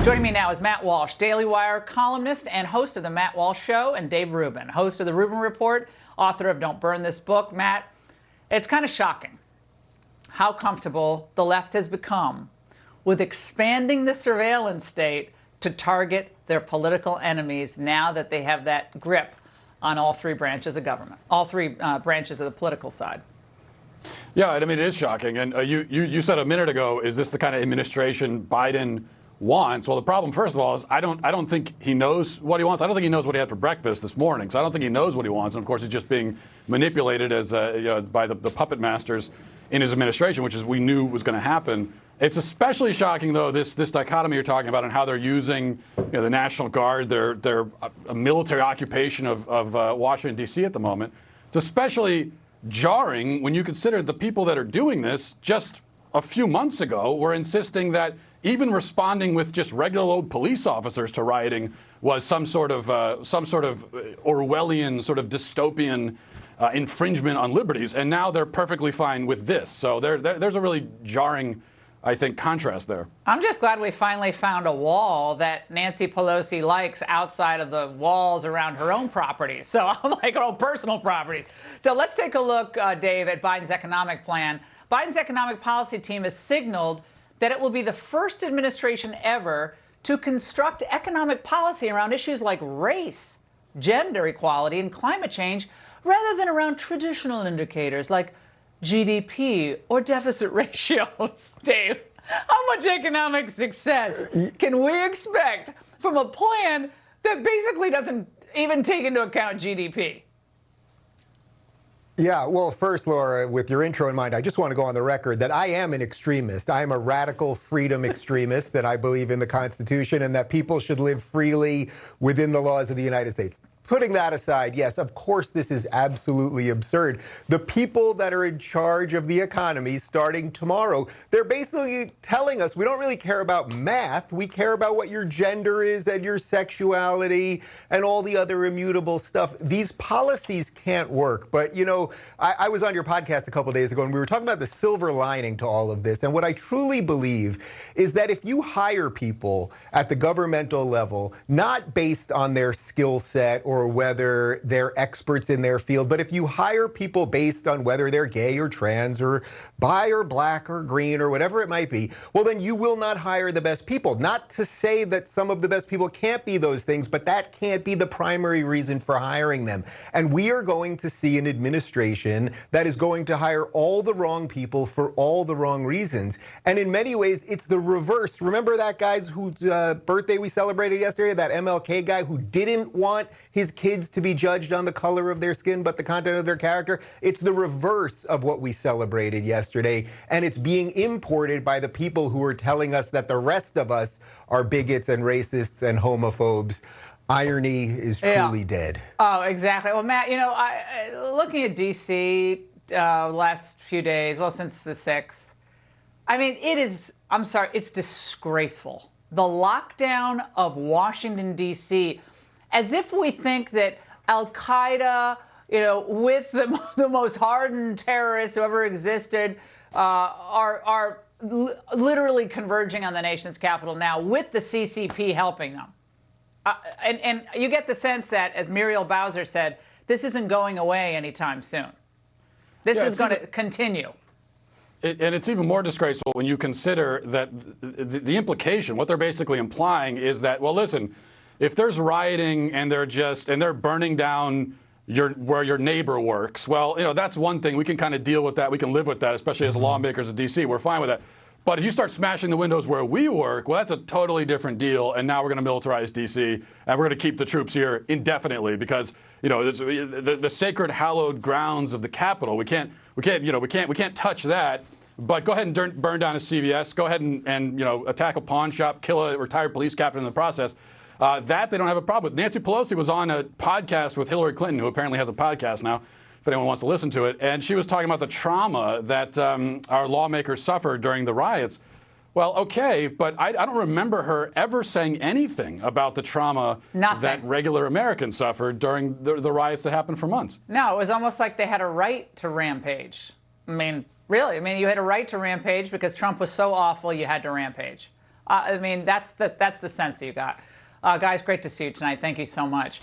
Joining me now is Matt Walsh, Daily Wire columnist and host of The Matt Walsh Show, and Dave Rubin, host of The Rubin Report, author of Don't Burn This Book. Matt, it's kind of shocking how comfortable the left has become with expanding the surveillance state to target their political enemies now that they have that grip on all three branches of government, all three branches of the political side. Yeah, I mean, it is shocking. And you said a minute ago, is this the kind of administration Biden wants? Well, the problem, first of all, is I don't think he knows what he wants. I don't think he knows what he had for breakfast this morning. So I don't think he knows what he wants. And of course, he's just being manipulated as by the puppet masters in his administration, which is we knew was going to happen. It's especially shocking, though, this dichotomy you're talking about and how they're using the National Guard, their military occupation of Washington, D.C. at the moment. It's especially jarring when you consider the people that are doing this just a few months ago were insisting that even responding with just regular old police officers to rioting was some sort of Orwellian, sort of dystopian infringement on liberties. And now they're perfectly fine with this. So there's a really jarring, I think, contrast there. I'm just glad we finally found a wall that Nancy Pelosi likes outside of the walls around her own properties. So I'm like her own personal properties. So let's take a look, Dave, at Biden's economic plan. Biden's economic policy team has signaled that it will be the first administration ever to construct economic policy around issues like race, gender equality, and climate change, rather than around traditional indicators like GDP or deficit ratios. Dave, how much economic success can we expect from a plan that basically doesn't even take into account GDP? Yeah, well, first, Laura, with your intro in mind, I just want to go on the record that I am an extremist. I am a radical freedom extremist, that I believe in the Constitution and that people should live freely within the laws of the United States. Putting that aside, yes, of course, this is absolutely absurd. The people that are in charge of the economy starting tomorrow, they're basically telling us we don't really care about math. We care about what your gender is and your sexuality and all the other immutable stuff. These policies can't work. But, I was on your podcast a couple days ago and we were talking about the silver lining to all of this. And what I truly believe is that if you hire people at the governmental level, not based on their skill set or whether they're experts in their field, but if you hire people based on whether they're gay or trans or bi or black or green or whatever it might be, well, then you will not hire the best people. Not to say that some of the best people can't be those things, but that can't be the primary reason for hiring them. And we are going to see an administration that is going to hire all the wrong people for all the wrong reasons. And in many ways, it's the reverse. Remember that guy's whose birthday we celebrated yesterday, that MLK guy who didn't want his kids to be judged on the color of their skin, but the content of their character? It's the reverse of what we celebrated yesterday. And it's being imported by the people who are telling us that the rest of us are bigots and racists and homophobes. Irony is truly dead. Oh, exactly. Well, Matt, looking at D.C. Last few days, well, since the 6th, I mean, it's disgraceful. The lockdown of Washington, D.C., as if we think that Al-Qaeda, with the most hardened terrorists who ever existed, are literally converging on the nation's capital now with the CCP helping them. And you get the sense that, as Muriel Bowser said, this isn't going away anytime soon. This is going to continue. And it's even more disgraceful when you consider that the implication, what they're basically implying is that, well, listen, if there's rioting and they're burning down where your neighbor works, well, that's one thing. We can kind of deal with that. We can live with that, especially as lawmakers of D.C. We're fine with that. But if you start smashing the windows where we work, well, that's a totally different deal. And now we're going to militarize D.C. and we're going to keep the troops here indefinitely because the sacred hallowed grounds of the Capitol. We can't touch that. But go ahead and burn down a CVS. Go ahead and attack a pawn shop, kill a retired police captain in the process. That they don't have a problem with. Nancy Pelosi was on a podcast with Hillary Clinton, who apparently has a podcast now, if anyone wants to listen to it. And she was talking about the trauma that our lawmakers suffered during the riots. Well, okay, but I don't remember her ever saying anything about the trauma that regular Americans suffered during the riots that happened for months. No, it was almost like they had a right to rampage. I mean, really, you had a right to rampage because Trump was so awful you had to rampage. I mean, that's the sense you got. Guys, great to see you tonight. Thank you so much.